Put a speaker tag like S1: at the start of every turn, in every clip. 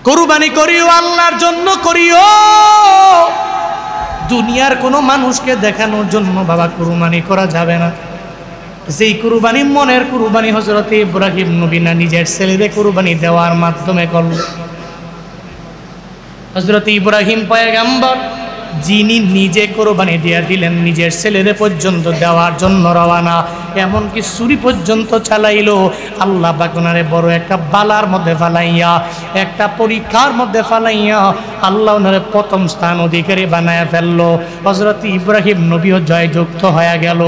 S1: কুরবানি করিও আল্লাহর জন্য করিও, দুনিয়ার কোনো মানুষকে দেখানোর জন্য বাবা কুরবানি করা যাবে না। যেই কুরবানি মনের কুরবানি হযরত ইব্রাহিম নবী না নিজের ছেলেদের কুরবানি দেওয়ার মাধ্যমে করল। হযরত ইব্রাহিম পয়গম্বর যিনি নিজে কোরবানি দিয়ে দিলেন, নিজের ছেলেদের পর্যন্ত দেওয়ার জন্য রওনা, এমনকি ছুরি পর্যন্ত চালাইলো। আল্লাহ পাক ওনারে বড় একটা বালার মধ্যে ফালাইয়া, একটা পরীক্ষার মধ্যে ফালাইয়া আল্লাহ ওনারে প্রথম স্থান অধিকারী বানায় ফেললো। হযরত ইব্রাহিম নবীও জয়যুক্ত হয়ে গেল।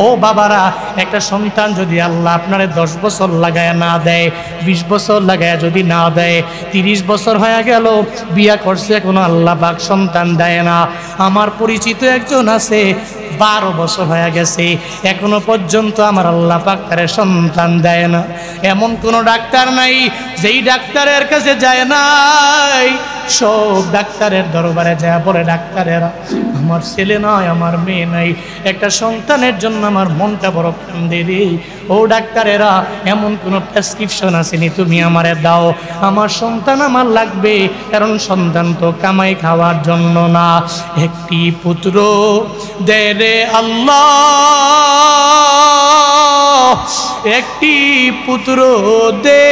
S1: ও বাবারা, একটা সন্তান যদি আল্লাহ আপনারে 10 বছর লাগায় না দেয়, 20 বছর লাগায় যদি না দেয়, 30 বছর হয়ে গেল বিয়া করছে, কোনো আল্লাহ পাক সন্তান দেয় না। আমার পরিচিত একজন আছে, 12 বছর হয়ে গেছে, এখনো পর্যন্ত আমার আল্লাহ পাক তার সন্তান দেয় না। এমন কোনো ডাক্তার নাই যেই ডাক্তারের কাছে যায় নাই, সব ডাক্তারের দরবারে যায় বলে, ডাক্তারেরা আমার ছেলে নয়, আমার মেয়ে নাই, একটা সন্তানের জন্য আমার মনটা বড় কান্দে রে। ও ডাক্তারেরা, এমন কোনো প্রেসক্রিপশন আসেনি তুমি আমারে দাও, আমার সন্তান আমার লাগবে, কারণ সন্তান তো কামাই খাওয়ার জন্য না। একটি পুত্র দে রে আল্লাহ, একটি পুত্র দে,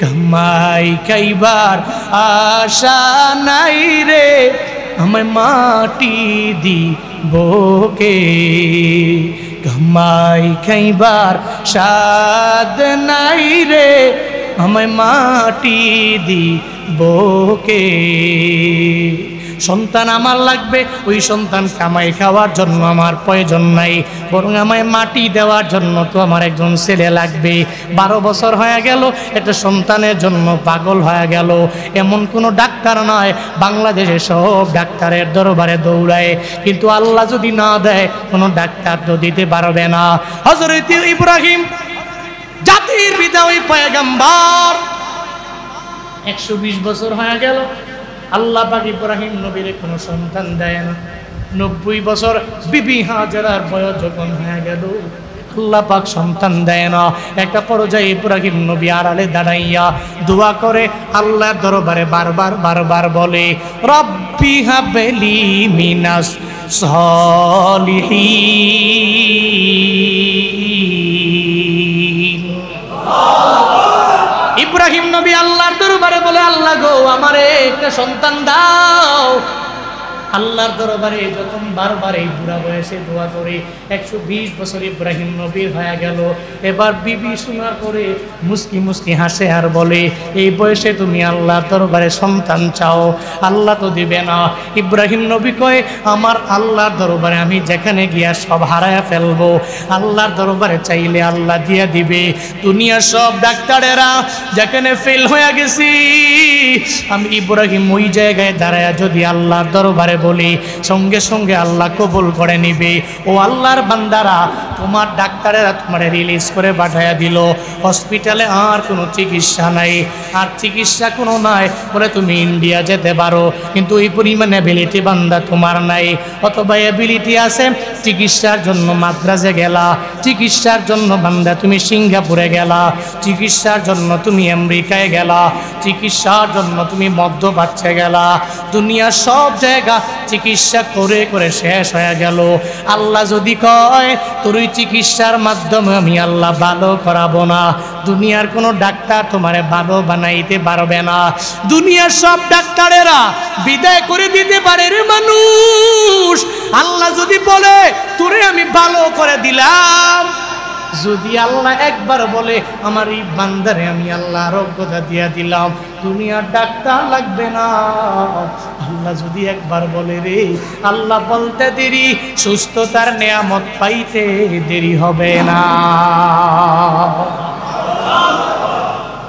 S1: কামাই খাইবার আশা নাই রে, আমায় মাটি দিবকে, কামাই খাইবার সাদ নাই রে, আমায় মাটি দিবকে। সন্তান আমার লাগবে, ওই সন্তান কামাই খাওয়ার জন্য আমার প্রয়োজন নাই, বরং আমায় মাটি দেওয়ার জন্য তো আমার একজন ছেলে লাগবে। 12 বছর হয়ে গেল, একটা সন্তানের জন্য পাগল হয়ে গেল। এমন কোনো ডাক্তার নয়, বাংলাদেশে সব ডাক্তারের দরবারে দৌড়ায়, কিন্তু আল্লাহ যদি না দেয় কোনো ডাক্তার তো দিতে পারবে না। হযরত ইব্রাহিম জাতির পিতা, ওই পয়গম্বর, 120 বছর হয়ে গেল, আল্লাহ পাক ইব্রাহিম নবীর কোনো সন্তান দেয় না। 90 বছর বিবি হাজেরার বয়স যখন হয়ে গেল, আল্লাহ পাক সন্তান দেয় না। একটা পর্যায়ে ইব্রাহিম নবী আড়ালে দাঁড়াইয়া দোয়া করে, আল্লাহর দরবারে বারবার বলে, রব্বি হাবলি মিনাস সলিহিন। ইব্রাহিম নবী আল্লাহর দরবারে বলে, আল্লাহ গো, আমারে একটা সন্তান দাও। আল্লাহর দরবারে যখন বারবার এই বুড়া বয়সে দোয়া করে, 120 বছর ইব্রাহিম নবীর হয়ে গেল। এবার বিবি শোনা করে মুস্কি মুস্কি হাসে আর বলে, এই বয়সে তুমি আল্লাহর দরবারে সন্তান চাও, আল্লাহ তো দিবে না। ইব্রাহিম নবী কয়, আমার আল্লাহর দরবারে আমি যেখানে গিয়া সব হারায়া ফেলবো, আল্লাহর দরবারে চাইলে আল্লাহ দিয়া দিবে। দুনিয়ার সব ডাক্তারেরা যেখানে ফেল হয়ে গেছি, আমি ইব্রাহিম ওই জায়গায় দাঁড়ায়া যদি আল্লাহর দরবারে বলি, সঙ্গে সঙ্গে আল্লাহ কবুল করে নিবে। ও আল্লাহর বান্দারা, তোমার ডাক্তারেরা তোমারে রিলিজ করে পাঠাইয়া দিল, হসপিটালে আর কোনো চিকিৎসা নাই, আর চিকিৎসা কোনো নাই বলে তুমি ইন্ডিয়া যেতে পারো, কিন্তু ওই পরিমাণে এবিলিটি বান্দা তোমার নাই। অথবা এবিলিটি আছে, চিকিৎসার জন্য মাদ্রাজে গেলা, চিকিৎসার জন্য বান্দা তুমি সিঙ্গাপুরে গেলা, চিকিৎসার জন্য তুমি আমেরিকায় গেলা, চিকিৎসার জন্য তুমি মধ্যপ্রাচ্যে গেলা, দুনিয়ার সব জায়গা চিকিৎসা করে করে শেষ হয়ে গেল। আল্লাহ যদি কয় তোর ওই চিকিৎসার মাধ্যমে আমি আল্লাহ ভালো করাবো না, দুনিয়ার কোনো ডাক্তার তোমারে ভালো বানাইতে পারবে না। দুনিয়ার সব ডাক্তারেরা বিদায় করে দিতে পারে রে মানুষ। আল্লাহ যদি বলে তোরে আমি ভালো করে দিলাম, যদি আল্লাহ একবার বলে আমার এই বান্দারে আমি আল্লাহ আরোগ্যতা দিয়া দিলাম, দুনিয়ার ডাক্তার লাগবে না। আল্লাহ যদি একবার বলে রে, আল্লাহ বলতে দেরি, সুস্থতার নেয়ামত পাইতে দেরি হবে না।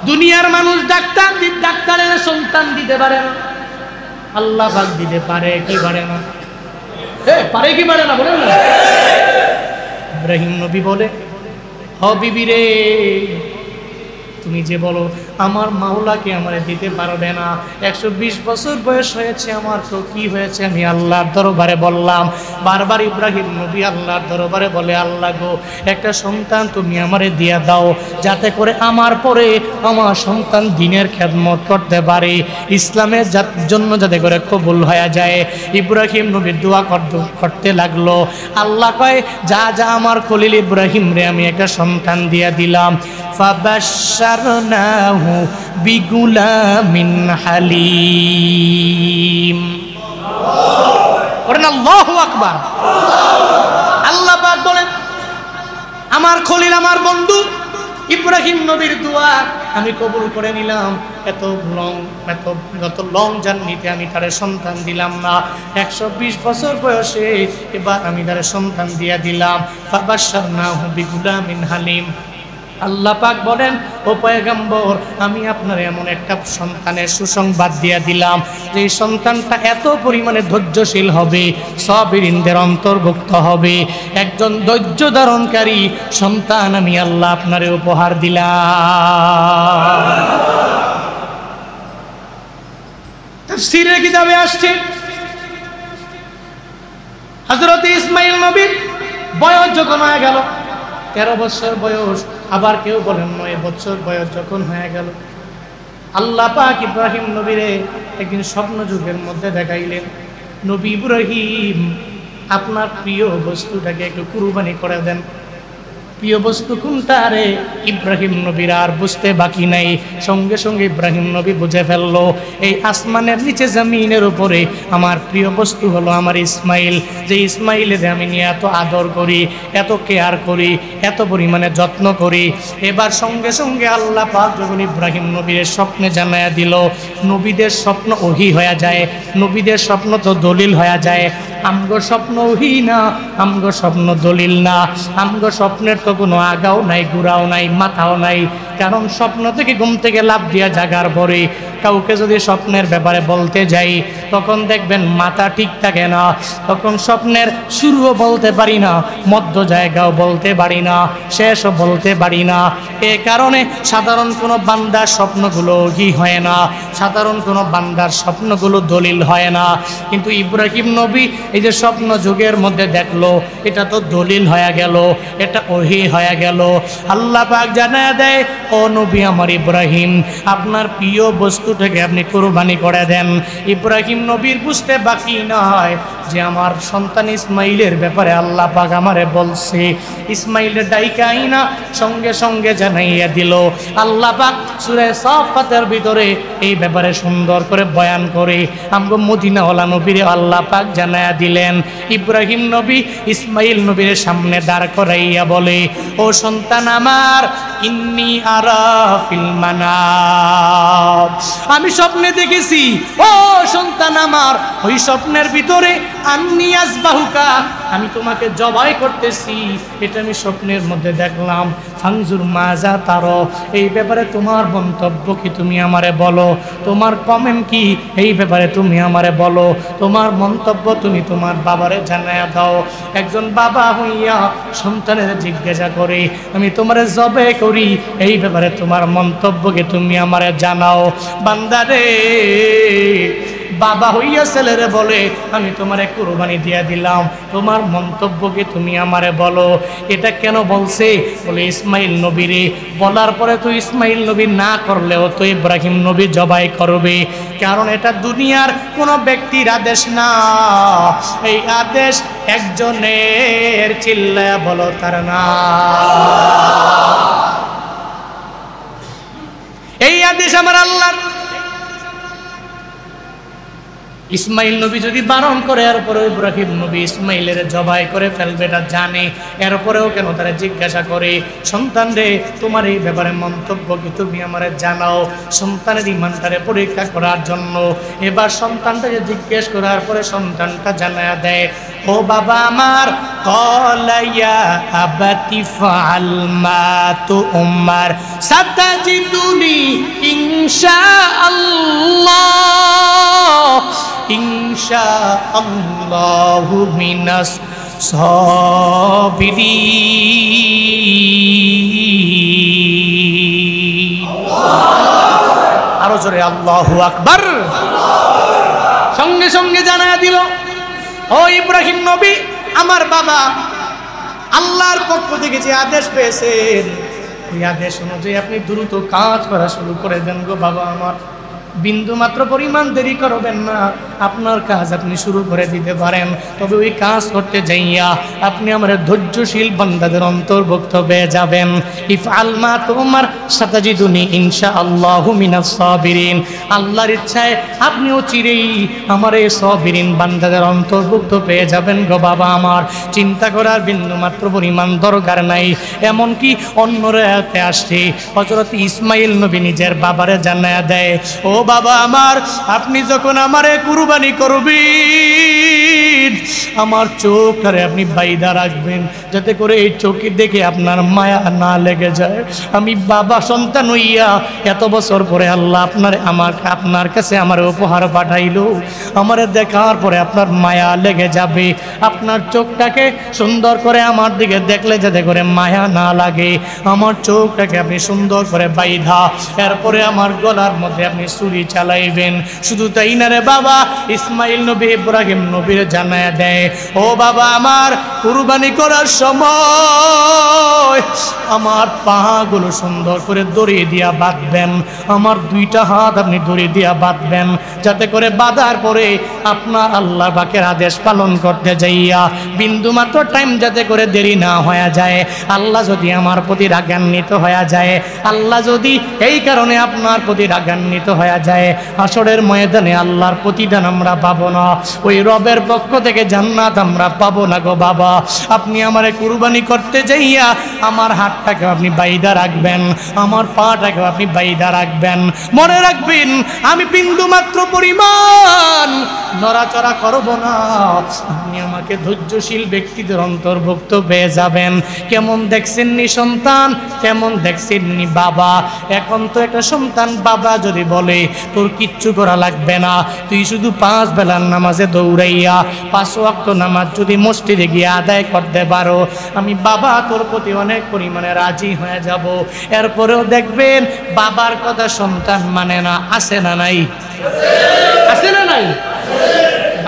S1: দুনিয়ার মানুষ ডাক্তারের সন্তান দিতে পারে না, আল্লাহ পাক দিতে পারে কি পারে না? পারে কি পারে না বলেন না? ইব্রাহিম নবী বলে, ও বিবি রে, তুমি যে বলো আমার মাওলাকে আমারে দিতে পারবে না। 120 বছর বয়স হয়েছে আমার, তো কি হয়েছে আমি আল্লাহর দরবারে বললাম। বারবার ইব্রাহিম নবী আল্লাহর দরবারে বলে, আল্লাহ গো, একটা সন্তান তুমি আমারে দিয়া দাও, যাতে করে আমার পরে আমার সন্তান দ্বীনের খেদমত করতে পারে, ইসলামের জন্য যাতে করে কবুল হয়ে যায়। ইব্রাহিম নবী দোয়া করতে লাগলো। আল্লাহ কয়, যা যা আমার খলিল ইব্রাহিম রে আমি একটা সন্তান দিয়া দিলাম। ফাবাশশারনাহু বিগুলামিন হালিম। বলেন আল্লাহু আকবার। আল্লাহ পাক বলেন, আমার খলিল আমার বন্ধু ইব্রাহিম নবীর দোয়া আমি কবুল করে নিলাম। এত লং জার্নিতে আমি তারে সন্তান দিলাম না, 120 বছর বয়সে এবার আমি তারে সন্তান দিয়া দিলাম। ফাবাশশারনাহু বিগুলামিন হালিম। আল্লাহ পাক বলেন, ও পয়গম্বর, আমি আপনার এমন একটা সন্তানের সুসংবাদ দিয়া দিলাম যে এই সন্তানটা এত পরিমাণে ধৈর্যশীল হবে, সাবিরিনদের অন্তর্ভুক্ত হবে। একজন ধৈর্য ধারণকারী সন্তান আমি আল্লাহ আপনারে উপহার দিলাম। তাফসীরের কিতাবে আসছে, হযরত ইসমাঈল নবীর বয়স যখন হয়ে গেল 13 বছর বয়স, আবার কেউ বলেন 9 বছর বয়স যখন হয়ে গেল, আল্লাহ পাক ইব্রাহিম নবীরে একদিন স্বপ্ন যুগের মধ্যে দেখাইলেন, নবী ইব্রাহিম আপনার প্রিয় বস্তুটাকে একটু কুরবানি করে দেন। প্রিয় বস্তু কোনটা রে? ইব্রাহিম নবীর আর বুঝতে বাকি নাই, সঙ্গে সঙ্গে ইব্রাহিম নবী বুঝে ফেললো, এই আসমানের নিচে জমিনের উপরে আমার প্রিয় বস্তু হলো আমার ইসমাইল। যে ইসমাইলের আমি নিয়ে এত আদর করি, এত কেয়ার করি, এত পরিমাণে যত্ন করি। এবার সঙ্গে সঙ্গে আল্লাহ পাক যখন ইব্রাহিম নবীর স্বপ্নে জানায়া দিল, নবীদের স্বপ্ন ওহী হয়ে যায়, নবীদের স্বপ্ন তো দলিল হয়ে যায়। আমগো স্বপ্ন ওহী না, আমগো স্বপ্ন দলিল না, আমগো স্বপ্নের তো কোনো আগাও নাই, গুড়াও নাই, মাথাও নাই। কারণ স্বপ্ন থেকে ঘুম থেকে লাফ দিয়া জাগার পরে কাউকে যদি স্বপ্নের ব্যাপারে বলতে যাই, তখন দেখবেন মাথা ঠিক থাকে না, তখন স্বপ্নের শুরুও বলতে পারি না, মধ্য জায়গাও বলতে পারি না, শেষও বলতে পারি না। এ কারণে সাধারণ কোনো বান্দার স্বপ্নগুলো ওহী হয় না, সাধারণ কোনো বান্দার স্বপ্নগুলো দলিল হয় না। কিন্তু ইব্রাহিম নবী এই যে স্বপ্ন যুগের মধ্যে দেখলো, এটা তো দলিল হয়ে গেল, এটা ওহী হয়ে গেল। আল্লাহ পাক জানায় দেয়, ও নবী আমার ইব্রাহিম, আপনার প্রিয় বস্তুটাকে আপনি কুরবানি করে দেন। ইব্রাহিম নবীর বুঝতে বাকি নয় যে আমার সন্তান ইসমাইলের ব্যাপারে আল্লাহ পাক আমারে বলছে। ইসমাইলের ডাইকা আইনা সঙ্গে সঙ্গে জানাইয়া দিল। আল্লাহ পাক সূরা সাফাতের ভিতরে এই ব্যাপারে সুন্দর করে বয়ান করে আমগো মদিনাওয়ালা নবীরে আল্লাহ পাক জানাইয়া দিলেন। ইব্রাহিম নবী ইসমাইল নবীর সামনে দাঁড় করাইয়া বলে, ও সন্তান আমার, ইন্নী আরা ফিল মানাম, আমি স্বপ্নে দেখেছি, ও সন্তান আমার, ওই স্বপ্নের ভিতরে আন্নী আযবাহুকা, আমি তোমাকে জবাই করতেছি, এটা আমি স্বপ্নের মধ্যে দেখলাম। ফানজুর মাজা তারা, এই ব্যাপারে তোমার মন্তব্য কি, তুমি আমারে বলো, তোমার কমেন্ট কি এই ব্যাপারে তুমি আমারে বলো, তোমার মন্তব্য তুমি তোমার বাবারে জানায়া দাও। একজন বাবা হইয়া সন্তানের জিজ্ঞাসা করে, আমি তোমারে জবে করি, এই ব্যাপারে তোমার মন্তব্যকে তুমি আমারে জানাও। বান্দারে, বাবা হইয়া ছেলেরে বলে, আমি তোমারে কুরবানি দিয়া দিলাম, তোমার মন্তব্যকে তুমি আমারে বলো। এটা কেন বলছে? বলে ইসমাইল নবীরে বলার পরে তো ইসমাইল নবী না করলেও তো ইব্রাহিম নবী জবাই করবে, কারণ এটা দুনিয়ার কোনো ব্যক্তির আদেশ না, এই আদেশ একজনের, চিল্লায়া বলো তার না। এই আদেশ আমার আল্লাহর। ইসমাইল নবী যদি বারণ করে, এরপরেও ইব্রাহিম নবী ইসমাইলের জবাই করে ফেলবে, এটা জানে, এরপরেও কেন তারা জিজ্ঞাসা করে, সন্তান রে তোমার এই ব্যাপারে মন্তব্য কি, তুমি আমারে জানাও, সন্তানের ইমানটারে পরীক্ষা করার জন্য। এবার সন্তানটাকে জিজ্ঞেস করার পরে সন্তানটা জানায়া দেয়, ও বাবা আমার, ক্বালা ইয়া আবাতি ফাআল মা তু'মার সাতাজিদুনি ইনশাআল্লাহ, ইনশাআল্লাহু মিনাস সাবিরিন। আরো জোরে আল্লাহু আকবার। সঙ্গে সঙ্গে জানায়া দিল, ও ইব্রাহিম নবী, আমার বাবা আল্লাহর পক্ষ থেকে যে আদেশ পেয়েছেন ওই আদেশ অনুযায়ী আপনি দ্রুত কাজ করা শুরু করে দেন গো বাবা আমার। বিন্দু মাত্র পরিমাণ দেরি করবেন না, আপনার কাজ আপনি শুরু করে দিতে পারেন। তবে ওই কাজ করতে যাইয়া আপনি আমার ধৈর্যশীল বান্দাদের অন্তর্ভুক্ত হয়ে যাবেন। ইফআল মা তুমার সাতাজিদুনি ইনশাআল্লাহু মিনাস সাবিরিন। আল্লাহর ইচ্ছায় আপনিও চিরেই আমার এই সাবিরিন বান্দাদের অন্তর্ভুক্ত পেয়ে যাবেন গো বাবা আমার। চিন্তা করার বিন্দু মাত্র পরিমাণ দরকার নাই। এমনকি অন্য রাতে আসছে হযরত ইসমাইল নবী নিজের বাবারে জানায়া দেয়, ও বাবা আমার, আপনি যখন আমারে কুরবানি করবেন আমার চোখটারে আপনি বাইদা রাখবেন, যাতে করে এই চোখে দেখে আপনার মায়া না লেগে যায়। আমি বাবা সন্তান হইয়া এত বছর পরে আল্লাহ আপনার কাছে আমার উপহার পাঠাইলো, আমারে দেখার পরে আপনার মায়া লেগে যাবে। আপনার চোখটাকে সুন্দর করে আমার দিকে দেখলে যাতে করে মায়া না লাগে, আমার চোখটাকে আপনি সুন্দর করে বাইধা এরপরে আমার গলার মধ্যে আপনি ছুরি চালাইবেন। শুধু তাই না রে বাবা, ইসমাইল নবী ইব্রাহিম নবীর জানায়া দেয়, ও বাবা আমার, কুরবানি করার সময় আমার পাগুলো সুন্দর করে দড়ি দিয়া বাঁধবেন, আমার দুইটা হাত আপনি দড়ি দিয়া বাঁধবেন, যাতে করে বাঁধার পরে আপনার আল্লাহ পাকের আদেশ পালন করতে যাইয়া বিন্দু মাত্র টাইম যাতে করে দেরি না হয়ে যায়। আল্লাহ যদি আমার প্রতি রাগান্বিত হয়ে যায়, আল্লাহ যদি এই কারণে আপনার প্রতি রাগান্বিত হয়ে যায়, হাসরের ময়দানে আল্লাহর প্রতিদান আমরা পাবো না, ওই রবের পক্ষ থেকে জান্নাত আমরা পাবো না গো বাবা। আপনি আমারে কুরবানি করতে যাইয়া আমার হাতটাকে আপনি বাইদা রাখবেন, আমার পাটাকে আপনি বাইদা রাখবেন। মনে রাখবেন, আমি বিন্দু মাত্র পরিমাণ নড়াচড়া করব না। আপনি আমাকে ধৈর্যশীল ব্যক্তিদের অন্তর্ভুক্ত পেয়ে যাবেন। কেমন দেখছেননি সন্তান, কেমন দেখছেননি বাবা। এখন তো একটা সন্তান বাবা যদি বলে তোর কিচ্ছু করা লাগবে না, তুই শুধু 5 বেলার নামাজে দৌড়াইয়া 5 ওয়াক্ত নামাজ যদি মসজিদে গিয়ে আদায় করতে পারো, আমি বাবা তোর প্রতি অনেক পরিমাণে রাজি হয়ে যাব। এরপরেও দেখবেন বাবার কথা সন্তান মানে না। আছে না নাই? আছে না নাই?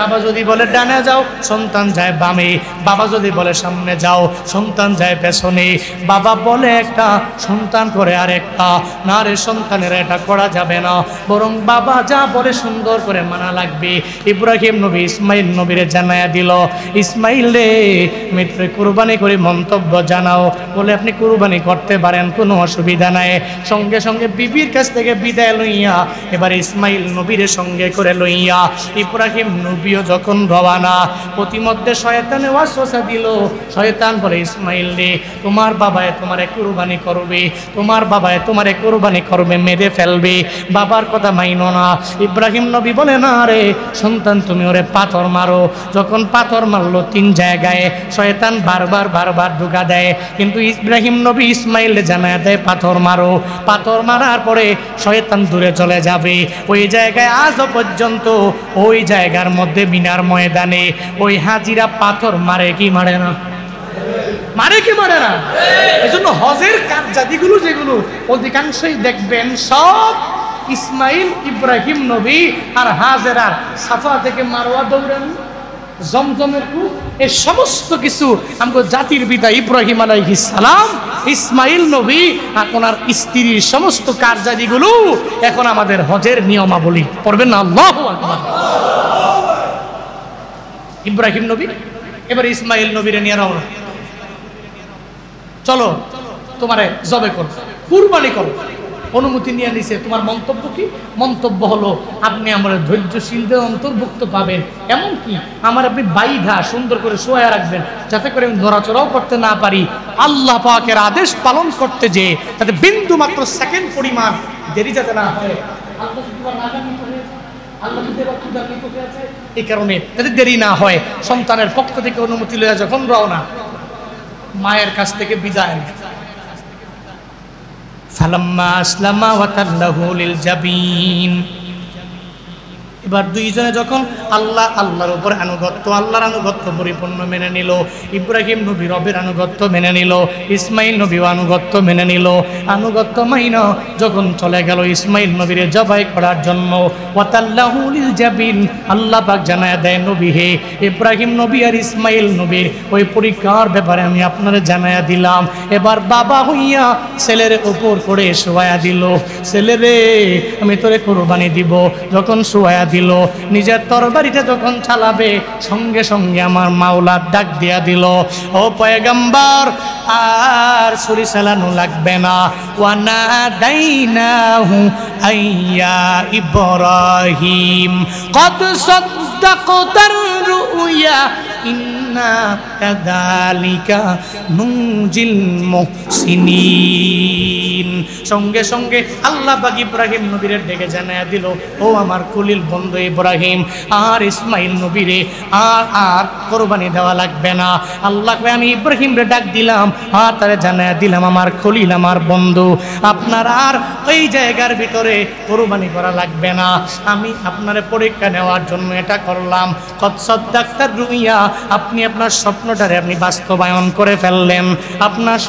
S1: বাবা যদি বলে ডানে যাও, সন্তান যায় বামে। বাবা যদি বলে সামনে যাও, সন্তান যায় পেছনে। বাবা বলে একটা, সন্তান করে আরেকটা। না রে, সন্তানের এটা করা যাবে না, বরং বাবা যা বলে সুন্দর করে মানা লাগবে। ইব্রাহিম নবী ইসমাইল নবীরে জানায়া দিল, ইসমাইল রে, মিত্রে কুরবানি করে মন্তব্য জানাও। বলে আপনি কুরবানি করতে পারেন, কোনো অসুবিধা নাই। সঙ্গে সঙ্গে বিবির কাছ থেকে বিদায় লইয়া এবার ইসমাইল নবীরে সঙ্গে করে লইয়া ইব্রাহিম নবীও যখন রওনা, প্রতিমধ্যে শয়তানে ওয়াসওয়াসা দিল। শয়তান বলে, ইসমাইল রে, তোমার বাবায় তোমারে কুরবানি করবে, তোমার বাবায় তোমারে কুরবানি করবে, মেরে ফেলবে, বাবার কথা মাইনো না। ইব্রাহিম নবী বলে, না রে সন্তান, তুমি ওরে পাথর মারো। যখন পাথর মারলো 3 জায়গায়, শয়তান বারবার ঢুকা দেয়, কিন্তু ইব্রাহিম নবী ইসমাইল জানায় দেয় পাথর মারো। পাথর মারার পরে শয়তান দূরে চলে যাবে। ওই জায়গায় আজও পর্যন্ত ওই জায়গার মধ্যে মিনার ময়দানে ওই হাজিরা পাথর মারে কি মারে না? মারে কি মারে না? এজন্য হজের কার্যাদিগুলো যেগুলো অধিকাংশই দেখবেন সব ইসমাইল ইব্রাহিম নবী আর হাজেরার সাফা থেকে মারওয়া দৌড়ানো, জমজমের কূপ, এই সমস্ত কিছু আমগো জাতির পিতা ইব্রাহিম আলাইহিস সালাম, ইসমাইল নবী আর ওনার স্ত্রীর সমস্ত কার্যাদিগুলো এখন আমাদের হজের নিয়মাবলী। পড়বেন না আল্লাহু আকবার। ইব্রাহিম নবী এবার ইসমাইল নবীরে নিয়ে রওনা, চলো তোমারে জবে করো, কুরবানি করো। অনুমতি নিয়ে নিছে। তোমার মন্তব্য কি? মন্তব্য হলো, আপনি আমার ধৈর্যশীলদের অন্তর্ভুক্ত পাবেন, এমনকি আমার আপনি বাইধা সুন্দর করে শোয়া রাখবেন, যাতে করে আমি নড়াচড়াও করতে না পারি। আল্লাহ পাকের আদেশ পালন করতে যে তাতে বিন্দু মাত্র সেকেন্ড পরিমাণ দেরি যাতে না হয়। এই কারণে যাতে দেরি না হয়, সন্তানের পক্ষ থেকে অনুমতি লইয়া যখন রওনা, মায়ের কাছ থেকে বিদায় নেয়। ফালাম্মা আসলামা ওয়া তাল্লাহু লিল জাবিন, এবার দুইজনে যখন আল্লাহর উপর আল্লাহর আনুগত্য পরিপূর্ণ মেনে নিল, ইব্রাহিম নবী রবের আনুগত্য মেনে নিল, ইসমাইল নবী আনুগত্য মেনে নিল। আনুগত্য মাইনা যখন চলে গেল ইসমাইল নবীর জবাই করার জন্য, ওয়াতাল্লাহু লিল জাবিন, আল্লাহ পাক জানায় দেয় নবী হে ইব্রাহিম নবী আর ইসমাইল নবীর ওই পরীক্ষার ব্যাপারে আমি আপনারে জানায়া দিলাম। এবার বাবা হইয়া ছেলের উপর করে শোয়া দিল, ছেলেরে আমি তোরে কোরবানি দিব। যখন শোয়া দিল, নিজের তরবারিটা যখন চালাবে, সঙ্গে সঙ্গে আমার মাওলা ডাক দিয়া দিল, ও পয়গম্বর আর ছুরি চালানো লাগবে না। ওয়ানাদাইনাহু আইয়া ইব্রাহিম কদ সাদ্দাকতার রুয়া ইন্না কাযালিকা নুনজিল মুহসিনিন। সঙ্গে সঙ্গে আল্লাহ পাক ইব্রাহিম নবীর ডেকে জানায়া দিল, ও আমার খলিল বন্ধু ইব্রাহিম আর ইসমাইল নবীরে আর কোরবানি দেওয়া লাগবে না। আল্লাহ কয় আমি ইব্রাহিম রে ডাক দিলাম, আর তারে জানায়া দিলাম আমার খলিল আমার বন্ধু, আপনার আর ওই জায়গার ভিতরে কোরবানি করা লাগবে না। আমি আপনারে পরীক্ষা নেওয়ার জন্য এটা করলাম। কদ সাদ্দাকতার রুইয়া, আপনি আপনার স্বপ্নটারে আপনি বাস্তবায়ন করে ফেললেন, আপনার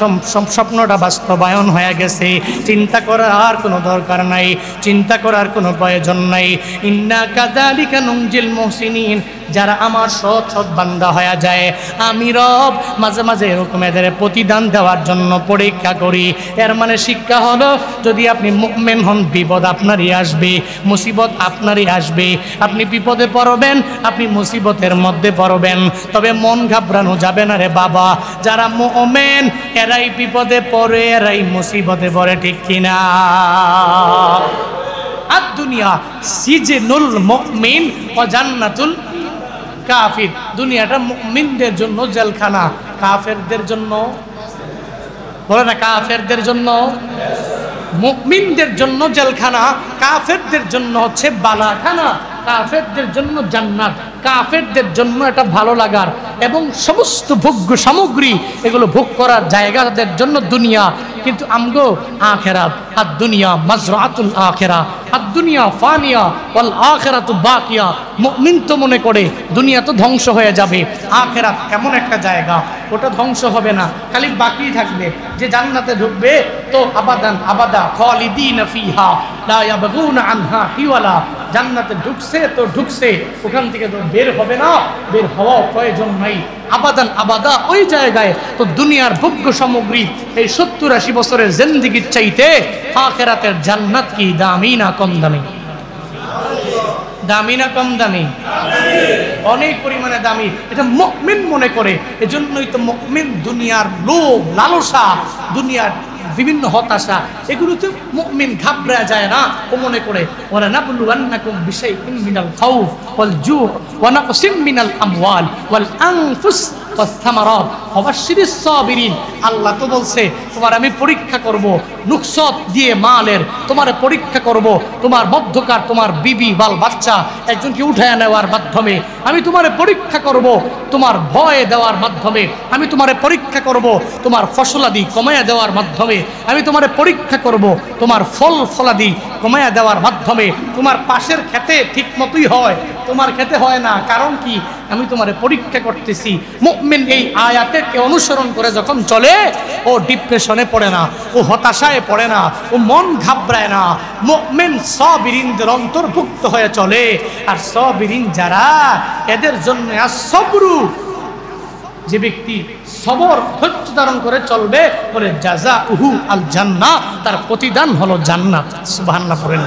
S1: স্বপ্নটা বাস্তবায়ন হয়ে গেছে। চিন্তা করার আর কোনো দরকার নাই, চিন্তা করার কোনো প্রয়োজন নাই। ইন্না কাযালিকা নুনজিল মুহসিনিন, যারা আমার সৎ বান্দা হয়ে যায়, আমি রব মাঝে মাঝে এরকম এদের প্রতিদান দেওয়ার জন্য পরীক্ষা করি। এর মানে শিক্ষা হলো, যদি আপনি মুমিন হন, বিপদ আপনারই আসবে, মুসিবত আপনারই আসবে। আপনি বিপদে পড়বেন, আপনি মুসিবতের মধ্যে পড়বেন, তবে মন ঘাবড়ানো যাবে না রে বাবা। যারা মুমিন এরাই বিপদে পড়ে, এরাই মুসিবতে পড়ে, ঠিক কিনা? আর দুনিয়া সিজনুল মুমিন ওয়া জান্নাতুল কাফির, দুনিয়াটা মুমিনদের জন্য জেলখানা, কাফেরদের জন্য বলে না, কাফেরদের জন্য, মুমিনদের জন্য জেলখানা, কাফেরদের জন্য হচ্ছে বালাখানা, কাফেরদের জন্য জান্নাত, কাফেরদের জন্য এটা ভালো লাগার এবং সমস্ত ভোগ্য সামগ্রী এগুলো ভোগ করার জায়গাদের জন্য দুনিয়া। কিন্তু আমগো আখিরাত, আর দুনিয়া মাজরাতুল আখিরা, আর দুনিয়া ফানিয়া ওয়াল আখিরাতু বাকিয়া। মুমিন তো মনে করে দুনিয়া তো ধ্বংস হয়ে যাবে, আখিরাত এমন একটা জায়গা ওটা ধ্বংস হবে না, খালি বাকি থাকবে। যে জান্নাতে ঢুকবে তো আবাদান আবাদা খালিদিনা ফিহা লা ইয়াবগুনা আনহা হিওয়ালা, জান্নাতে ঢুকছে তো ঢুকছে, ওখান থেকে তো বের হবে না, বের হওয়ার প্রয়োজন নাই, আবাদান আবাদা ওই জায়গায়। তো দুনিয়ার ভোগ্য সামগ্রী এই 70-80 বছরের জিন্দেগির চাইতে আখিরাতের জান্নাত কি দামি না কম দামি? দামি না কম দামি? অনেক পরিমাণে দামি, এটা মুমিন মনে করে। এজন্যই তো মুমিন দুনিয়ার লোভ লালসা, দুনিয়ার বিভিন্ন হতাশা, এগুলোতে মুমিন ঘাবড়া যায় না। ও মনে করে ওয়ালা নাবলুওয়ান্নাকুম বিশাইইন মিনাল খাউফ ওয়াল জু' ওয়া নাকসিম মিনাল আমওয়াল ওয়াল আনফুস ওয়াস সামারাত ওয়া বাশশিরিস সাবিরিন। আল্লাহ তো বলছে তোমার আমি পরীক্ষা করব নুকসত দিয়ে মালের, তোমার পরীক্ষা করব তোমার মধ্যকার তোমার বিবি বাল বাচ্চা একজনকে উঠায় নেওয়ার মাধ্যমে, আমি তোমার পরীক্ষা করব তোমার ভয় দেওয়ার মাধ্যমে, আমি তোমার পরীক্ষা করব তোমার ফসলাদি কমায়া দেওয়ার মাধ্যমে, আমি তোমার পরীক্ষা করব তোমার ফলাদি কমায়া দেওয়ার মাধ্যমে। তোমার পাশের খেতে ঠিক মতোই হয়, তোমার খেতে হয় না, কারণ কি? আমি তোমার পরীক্ষা করতেছি। মুমিন এই আয়াতকে অনুসরণ করে যখন চলে, ও ডিপ্রেশনে পড়ে না, ও হতাশায় পড়ে না, ও মন ঘাবড়ায় না। মুমিন সাবিরিনদের অন্তর্ভুক্ত হয়ে চলে। আর সাবিরিন যারা, এদের জন্য আসবরু, যে ব্যক্তি সবর ধৈর্য ধারণ করে চলবে, বলে জাযাউহু আল জান্নাহ, তার প্রতিদান হলো জান্নাত। সুবহানাল্লাহ পড়েন,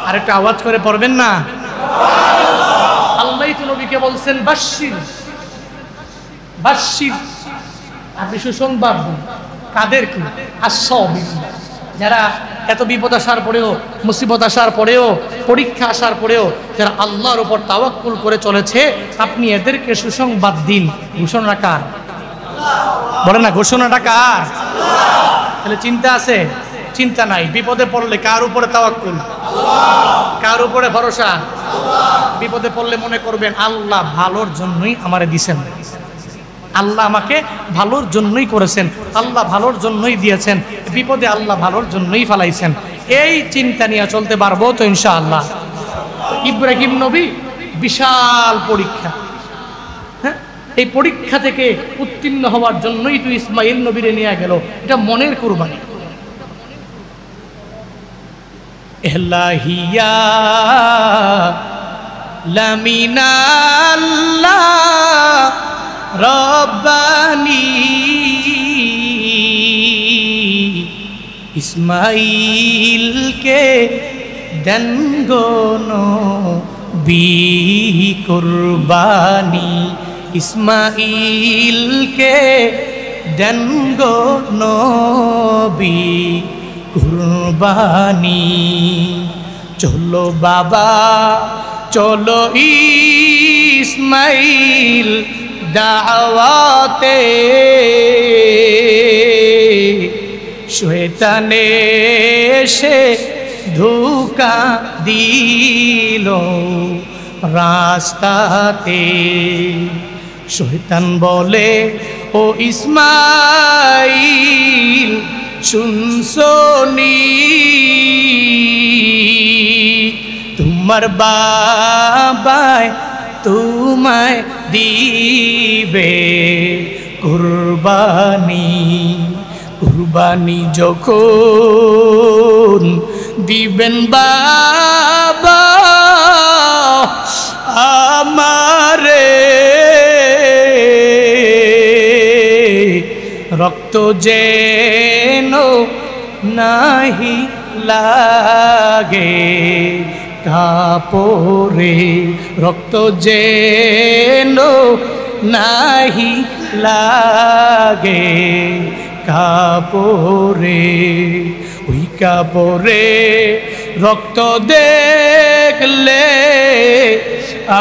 S1: আর একটু আওয়াজ করে পড়বেন না? আল্লাহ তো নবীকে বলছেন বাশশির, বাশশির, আপনি সুসংবাদ দিন। কাদেরকে? আস-সাবিরিন, যারা এত বিপদ আসার পরেও, মুসিবত আসার পরেও, পরীক্ষা আসার পরেও যারা আল্লাহর উপর তাওয়াক্কুল করে চলেছে, আপনি এদেরকে সুসংবাদ দিন। ঘোষণা কার? বলে না, ঘোষণাটা কার? তাহলে চিন্তা আছে? চিন্তা নাই। বিপদে পড়লে কার উপরে তাওয়াক্কুল? কার উপরে ভরসা? বিপদে পড়লে মনে করবেন আল্লাহ ভালোর জন্যই আমারে দিছেন, আল্লাহ আমাকে ভালোর জন্যই করেছেন, আল্লাহ ভালোর জন্যই দিয়েছেন, বিপদে আল্লাহ ভালোর জন্যই ফালাইছেন। এই চিন্তা নিয়ে চলতে পারবো তো ইনশাআল্লাহ? ইব্রাহিম নবী বিশাল পরীক্ষা, হ্যাঁ, এই পরীক্ষা থেকে উত্তীর্ণ হওয়ার জন্যই তো ইসমাইল নবীরে নিয়ে গেল। এটা মনের কুরবানি। এলাহিয়া লামিনাল্লাহ রব্বানি ইসমাইলকে দেন গো নবী কুরবানি, ইসমাইলকে দেন গো নবী কুরবানি। চলো বাবা চলো ইসমাইল দাওয়াতে, শয়তানে এসে ধোঁকা দিল রাস্তাতে। শয়তান বলে ও ইসমাইল শুনছনি, তোমার বাবায় তোমায় দিবে কুরবানি। কুরবানি যখন দিবেন বাবা আমারে, রক্ত যেন নাহি লাগে কাপড়ে, রক্ত যেন নাহি লাগে কাপড়ে। ওই কাপড়ে রক্ত দেখলে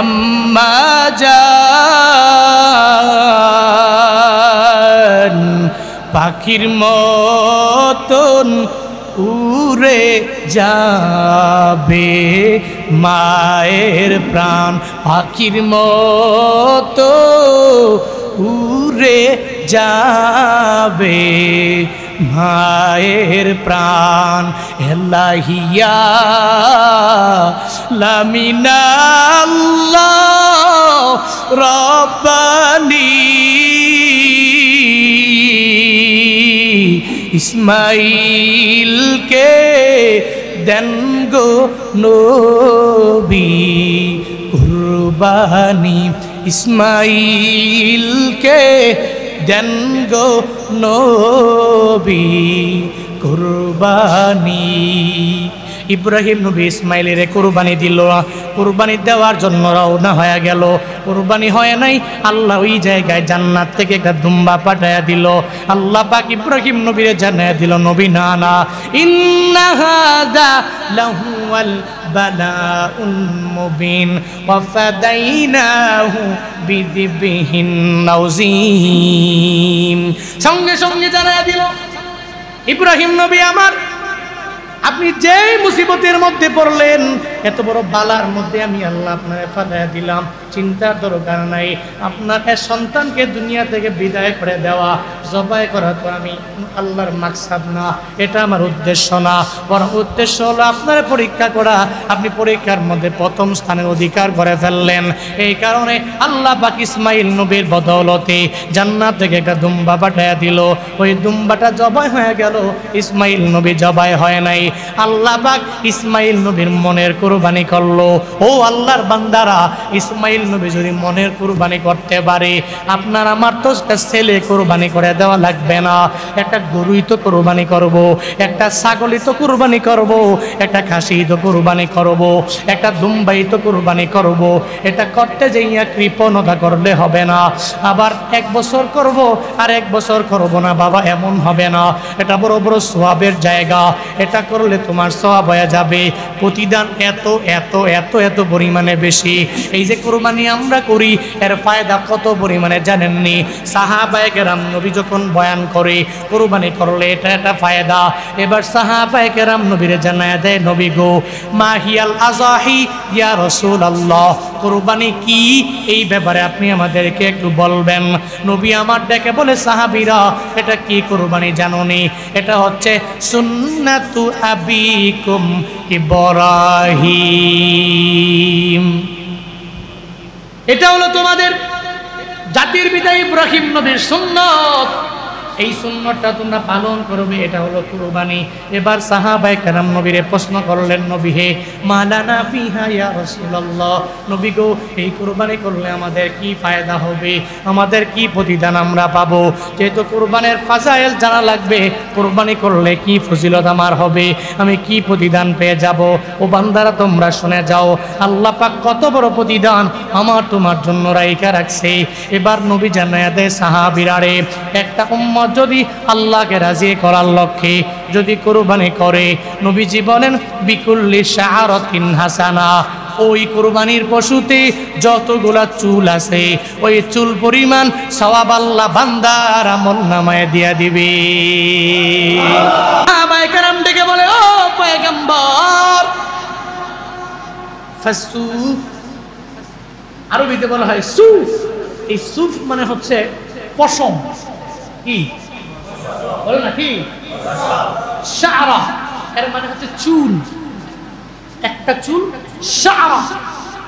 S1: আম্মা জান পাখির মতন উড়ে যাবে মায়ের প্রাণ, পাখির মতো উড়ে যাবে মায়ের প্রাণ। এলাহিয়া লামিনাল্লাহ রব্বানি ইসমাইলকে দেন গো নবী কুরবানি, ইসমাইলকে দেন গো নবী কুরবানি। ইব্রাহিম নবী ইসমাইলের কুরবানি দিল। কুরবানি দেওয়ার জন্য রওনা হয়ে গেল। কুরবানি হয় নাই, আল্লাহ ওই জায়গায় জান্নাত থেকে একটা দুম্বা পাঠায়া দিল। আল্লাহ পাক ইব্রাহিম নবীরে জানায়া দিল, নবী না না, ইন্না হাযা লাহুয়াল বালাউল মুবিন ওয়া ফাদাইনাহু বিযিবহিন নাযীম। সঙ্গে সঙ্গে জানায়া দিল, ইব্রাহিম নবী আমার, আপনি যেই মুসিবতের মধ্যে পড়লেন, এত বড় বালার মধ্যে আমি আল্লাহ আপনার ফালাইয়া দিলাম, চিন্তার দরকার নাই। আপনার এক সন্তানকে দুনিয়া থেকে বিদায় করে দেওয়া, জবাই করা তো আমি আল্লাহর মাকসাদ না, এটা আমার উদ্দেশ্য না। বরং উদ্দেশ্য হলো আপনার পরীক্ষা করা। আপনি পরীক্ষার মধ্যে প্রথম স্থানের অধিকার করে ফেললেন। এই কারণে আল্লাহ পাক ইসমাইল নবীর বদৌলতে জান্নাত থেকে একটা দুম্বা পাঠাইয়া দিল। ওই দুম্বাটা জবাই হয়ে গেল, ইসমাইল নবী জবাই হয় নাই। আল্লাহ পাক ইসমাইল নবীর মনের কুরবানি করলো। ও আল্লাহর বান্দারা, ইসমাইল নবী যদি মনের কুরবানি করতে পারে, আপনার আমার তো একটা ছেলে কুরবানি করে দেওয়া লাগবে না। একটা গরুই তো কুরবানি করব, একটা ছাগলই তো কুরবানি করব, একটা খাসি তো কুরবানি করব, একটা দুম্বাই তো কুরবানি করব। এটা করতে যাইয়া কৃপণতা করলে হবে না। আবার 1 বছর করব আর 1 বছর করব না বাবা, এমন হবে না। এটা বড় বড় সওয়াবের জায়গা। এটা করলে তোমার সওয়াব হয়ে যাবে। প্রতিদান এত এত এত এত পরিমাণে বেশি। এই যে কুরবানি আমরা করি, এর ফায়দা কত পরিমাণে জানেননি? সাহাবায়ে কেরাম নবী যখন বয়ান করে কুরবানি করলে এটা একটা ফায়দা, এবার সাহাবায়ে কেরাম নবীরে জানায়া দেয়, নবী গো, মাহিয়াল আযাহি ইয়া রাসূলুল্লাহ, কুরবানি কি? এই ব্যাপারে আপনি আমাদেরকে একটু বলবেন। নবী আমার ডেকে বলে, সাহাবীরা এটা কি কুরবানি জানোনি? এটা হচ্ছে সুন্নাতু আবিকুম ইব্রাহিম। এটা হলো তোমাদের জাতির পিতা ইব্রাহিম নবীর সুন্নাত। এই সুন্নতটা তোমরা পালন করবে, এটা হলো কুরবানি। এবার সাহাবায়ে কেরাম নবীরে প্রশ্ন করলেন, নবী হে মালানা ফিহা ইয়া রাসূলুল্লাহ, নবী গো এই কুরবানি করলে আমাদের কি ফায়দা হবে, আমাদের কি প্রতিদান আমরা পাবো? যেহেতু কুরবানের ফাজাইল জানা লাগবে, কুরবানি করলে কি ফজিলত আমার হবে, আমি কি প্রতিদান পেয়ে যাব। ও বান্দারা তোমরা শুনে যাও, আল্লাহ পাক কত বড় প্রতিদান আমার তোমার জন্য রাইখা রাখছে। এবার নবী জানায়া দেয় সাহাবীরারে, একটা উম্মত যদি আল্লাহকে রাজি করার লক্ষ্যে যদি কুরবানি করে, নবীজি বলেন বিকুল্লি শাআরাতিন হাসানা, ওই কুরবানির পশুতে যতগুলা চুল আছে ওই চুল পরিমাণ সওয়াব আল্লাহ বান্দার আমলনামায় দিয়া দিবে। সাহাবায়ে কেরাম ডেকে বলে, ও পয়গম্বর, ফাসুফ, আরবিতে বলা হয় সুফ। এই সুফ মানে হচ্ছে পশম। কি বলো না, কি শাআরা, এর মানে হচ্ছে চুল, একটা চুল শাআরা,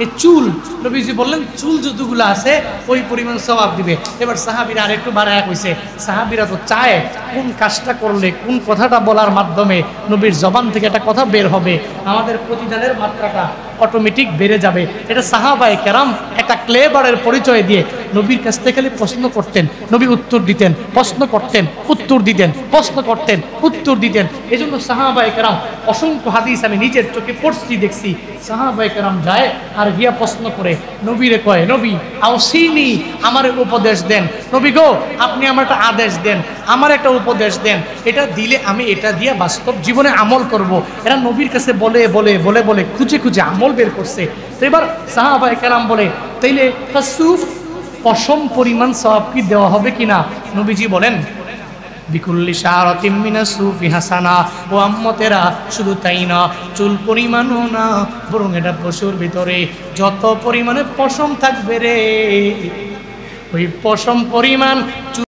S1: এই চুল। নবীজি বললেন চুল যতগুলো আছে ওই পরিমাণ সওয়াব দিবে। এবার সাহাবীরা আরেকটু বাড়ায়া কইছে, সাহাবীরা তো চায় কোন কাজটা করলে, কোন কথাটা বলার মাধ্যমে নবীর জবান থেকে একটা কথা বের হবে, আমাদের প্রতিদানের মাত্রাটা অটোমেটিক বেড়ে যাবে। এটা সাহাবায়ে কেরাম একটা ক্লেভারের পরিচয় দিয়ে নবীর কাছ থেকে খালি প্রশ্ন করতেন, নবী উত্তর দিতেন, প্রশ্ন করতেন, উত্তর দিতেন, প্রশ্ন করতেন, উত্তর দিতেন। এই জন্য সাহাবায়ে কেরাম অসংখ্য হাদিস আমি নিজের চোখে পড়ছি, দেখছি। সাহাবায়ে কেরাম যায় আর গিয়া প্রশ্ন করে নবীরে কয়, নবী আউসিনি, আমার উপদেশ দেন। নবী গো আপনি আমার একটা আদেশ দেন, আমার একটা উপদেশ দেন, এটা দিলে আমি এটা দিয়ে বাস্তব জীবনে আমল করব। এরা নবীর কাছে বলে বলে বলে বলে খুঁজে খুঁজে আমল বের করছে। তো এবার সাহাবায়ে কেরাম বলে, তাইলে ফাসুফ পশম পরিমাণ সওয়াব কি দেওয়া হবে কিনা? নবীজি বলেন বিকুল্লি শাআরাতিন মিনাস সুফি হাসানা। ও আম্মতেরা, শুধু তাই না, চুল পরিমাণও না, বরং এটা পশুর ভিতরে যত পরিমাণে পশম থাকবে রে, ওই পশম পরিমাণ